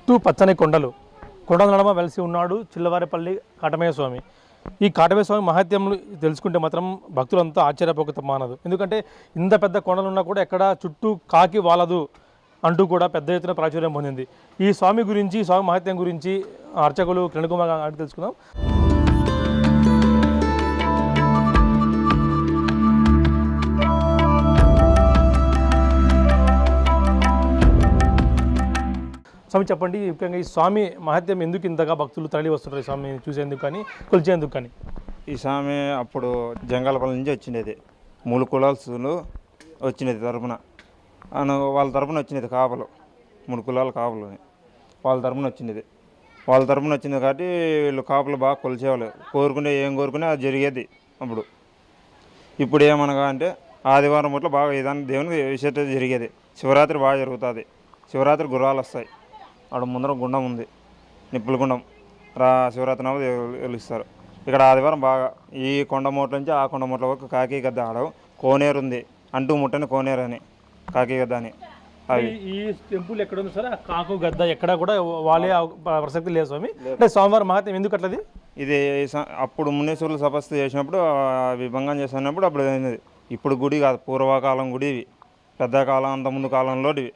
చుట్టూ పచ్చని కొండల నడమ వెలిసి ఉన్నాడు చిల్లవారిపల్లి కాటమయ్య స్వామి. ఈ కాటమయ్య స్వామి మహత్యములు తెలుసుకుంటే మాత్రం భక్తులంతా ఆశ్చర్యపోక మానదు. ఎందుకంటే ఇంత పెద్ద కొండలున్నా కూడా ఎక్కడ చుట్టూ కాకి వాలదు అంటూ కూడా పెద్ద ఎత్తున ప్రాచుర్యం పొందింది. ఈ స్వామి గురించి, స్వామి మహత్యం గురించి అర్చకులు కిరణకుమార్ గారిని తెలుసుకుందాం. స్వామి చెప్పండి, ముఖ్యంగా ఈ స్వామి మహత్యం ఎందుకు ఇంతగా భక్తులు తరలి వస్తుంటారు? ఈ స్వామిని చూసేందుకు కానీ కొలిచేందుకు కానీ. ఈ స్వామి అప్పుడు జంగాలపల్లి నుంచి వచ్చినది, 3 కులాలు వచ్చినది తరపున, వాళ్ళ తరపున వచ్చినది కాపలు, 3 కులాల కాపలు వాళ్ళ తరపున వచ్చింది కాబట్టి వీళ్ళు కాపలు బాగా కొలిచేవాళ్ళు. ఏం కోరుకునే అది జరిగేది. ఇప్పుడు ఏమనగా అంటే ఆదివారం పూట్ల బాగా ఏదైనా దేవునికి విశేషత జరిగేది. శివరాత్రి బాగా జరుగుతుంది. శివరాత్రి గుర్రాలు వస్తాయి. అక్కడ ముందర గుండం ఉంది, నిప్పుల గుండం. శివరాత్రి నాడు వెలుస్తారు. ఇక్కడ ఆదివారం బాగా ఈ కొండమూట్ల నుంచి ఆ కొండమూట్ల వరకు కాకి గద్ద ఆడవు. కోనేరు ఉంది, అంటూ ముట్టని కోనేరు అని, కాకి గద్ద అని. అవి ఈ టెంపుల్ ఎక్కడ ఉంది సార్? కాకు గద్ద ఎక్కడ కూడా వాలే ప్రసక్తి లేదు స్వామి. అంటే స్వామివారి మహత్యం ఎందుకు అట్లది? ఇది అప్పుడు మునీశ్వరులు తపస్సు చేసినప్పుడు అవి భంగం చేస్తున్నప్పుడు అప్పుడు అయింది. ఇప్పుడు గుడి కాదు, పూర్వకాలం గుడి ఇవి. పెద్ద కాలం, అంత ముందు కాలంలో ఇవి.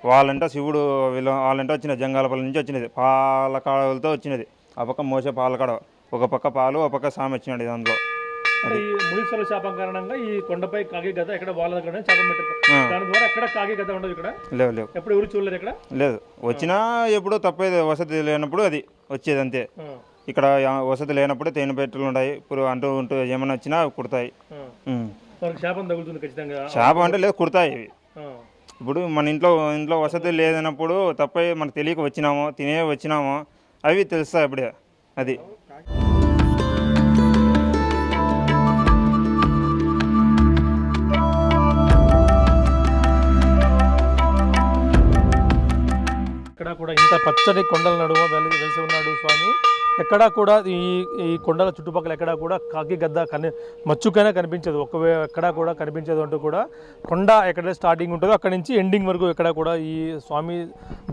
వాళ్ళంటే శివుడు వాళ్ళంటే వచ్చినది, జంగాలపల్లి నుంచి వచ్చినది, పాలకాడలతో వచ్చినది. ఆ పక్క మోసే పాలకాడ, ఒక పక్క పాలు, ఒక పక్క సామి వచ్చినాడు. దాంట్లో మునీశ్వరుల శాపం కారణంగా ఈ కొండపై కాకి గద్ద ఎక్కడ వాళ్ళ దగ్గర శాపం పెట్టారు. దాని ద్వారా ఎక్కడ కాకి గద్ద ఉండదు ఇక్కడ. లేవు ఎప్పుడు ఎవరు చూడలేదు ఇక్కడ. లేదు, వచ్చినా ఎప్పుడో తప్పేది. వసతి లేనప్పుడు అది వచ్చేది అంతే. ఇక్కడ వసతి లేనప్పుడు తేనె పెట్టెలు ఉంటాయి. ఇప్పుడు అంటూ ఏమైనా వచ్చినా కుడతాయి. శాపం తగులుతుంది ఖచ్చితంగా. శాపం అంటే లేదు, కుడతాయి ఇవి. ఇప్పుడు మన ఇంట్లో వసతి లేదన్నప్పుడు తప్ప మనకు తెలియక వచ్చినామో అవి తెలుస్తాయి అప్పుడే. అది ఇక్కడ కూడా ఇంత పచ్చడి కొండల నడుమ వెలిసి ఉన్నాడు స్వామి. ఎక్కడా కూడా ఈ కొండల చుట్టుపక్కల ఎక్కడా కూడా కాకి గద్ద మచ్చుకైనా కనిపించదు. ఎక్కడా కూడా కనిపించదు అంటూ కూడా కొండ ఎక్కడ స్టార్టింగ్ ఉంటుందో అక్కడి నుంచి ఎండింగ్ వరకు ఎక్కడ కూడా ఈ స్వామి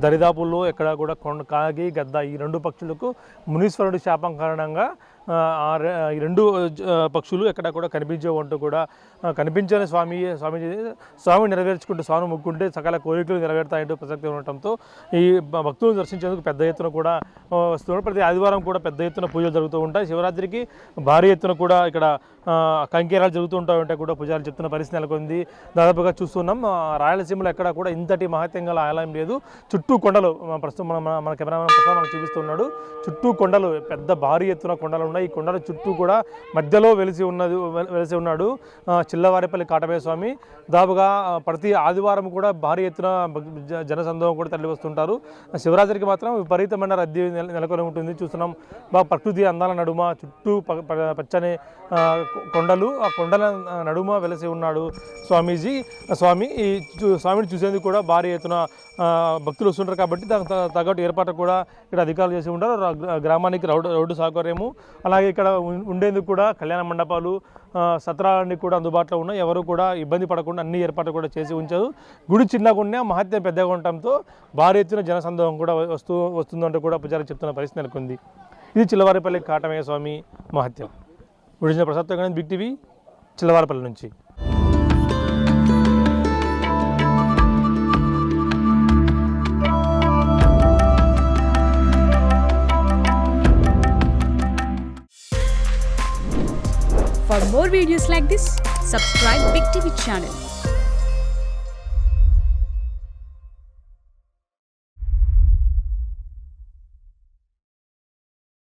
దరిదాపుల్లో ఎక్కడా కూడా కాకి గద్ద ఈ 2 పక్షులకు మునీశ్వరుడి శాపం కారణంగా ఈ 2 పక్షులు ఎక్కడ కూడా కనిపించవు అంటూ కూడా కనిపించని స్వామి నెరవేర్చుకుంటూ, స్వామి ముక్కుంటే సకల కోరికలు నెరవేరుతాయంటూ ప్రసక్తి ఉండటంతో ఈ భక్తులను దర్శించేందుకు పెద్ద ఎత్తున కూడా వస్తున్నారు. ప్రతి ఆదివారం కూడా పెద్ద ఎత్తున పూజలు జరుగుతూ ఉంటాయి. శివరాత్రికి భారీ ఎత్తున కూడా ఇక్కడ కంకేరాలు జరుగుతూ ఉంటాయంటే కూడా పూజలు చెప్తున్న పరిస్థితి నెలకొంది. దాదాపుగా చూస్తున్నాం, రాయలసీమలో ఎక్కడ కూడా ఇంతటి మహత్యం గల ఆలయం లేదు. చుట్టూ కొండలు, ప్రస్తుతం మన కెమెరామెన్ ప్రసాద్ మనకు చూపిస్తున్నాడు. చుట్టూ కొండలు, పెద్ద భారీ ఎత్తున కొండలు ఉన్నాయి. ఈ కొండల చుట్టూ కూడా మధ్యలో వెలిసి ఉన్నాడు చిల్లవారిపల్లి కాటమయ్య స్వామి. దాదాపుగా ప్రతి ఆదివారం కూడా భారీ ఎత్తున జనసందోహం కూడా తరలి వస్తుంటారు. శివరాత్రికి మాత్రం విపరీతమైన రద్దీ నెలకొని ఉంటుంది. చూస్తున్నాం, బాగా ప్రకృతి అందాల నడుమ చుట్టూ పచ్చని కొండలు, ఆ కొండల నడుమ వెలిసి ఉన్నాడు స్వామిని చూసేందుకు కూడా భారీ ఎత్తున భక్తులు వస్తుంటారు. కాబట్టి దానికి తగ్గట్టు ఏర్పాటు కూడా ఇక్కడ అధికారులు చేసి ఉంటారు. గ్రామానికి రోడ్డు సౌకర్యము, అలాగే ఇక్కడ ఉండేందుకు కూడా కళ్యాణ మండపాలు, సత్రాలన్నీ కూడా అందుబాటులో ఉన్నాయి. ఎవరు కూడా ఇబ్బంది పడకుండా అన్ని ఏర్పాట్లు కూడా చేసి ఉంచారు. గుడి చిన్నగుండే మహత్యం పెద్దగా ఉండటంతో భారీ ఎత్తున జనసందోహం కూడా వస్తుందంటూ కూడా పూజారి చెప్తున్న పరిస్థితి నెలకొంది. ఇది చిల్లవారిపల్లి కాటమయ్య స్వామి మహత్యం. గుడిచిన ప్రసాద్ బిగ్ టీవీ, చిల్లవారిపల్లి నుంచి. For more videos like this, subscribe Big TV channel.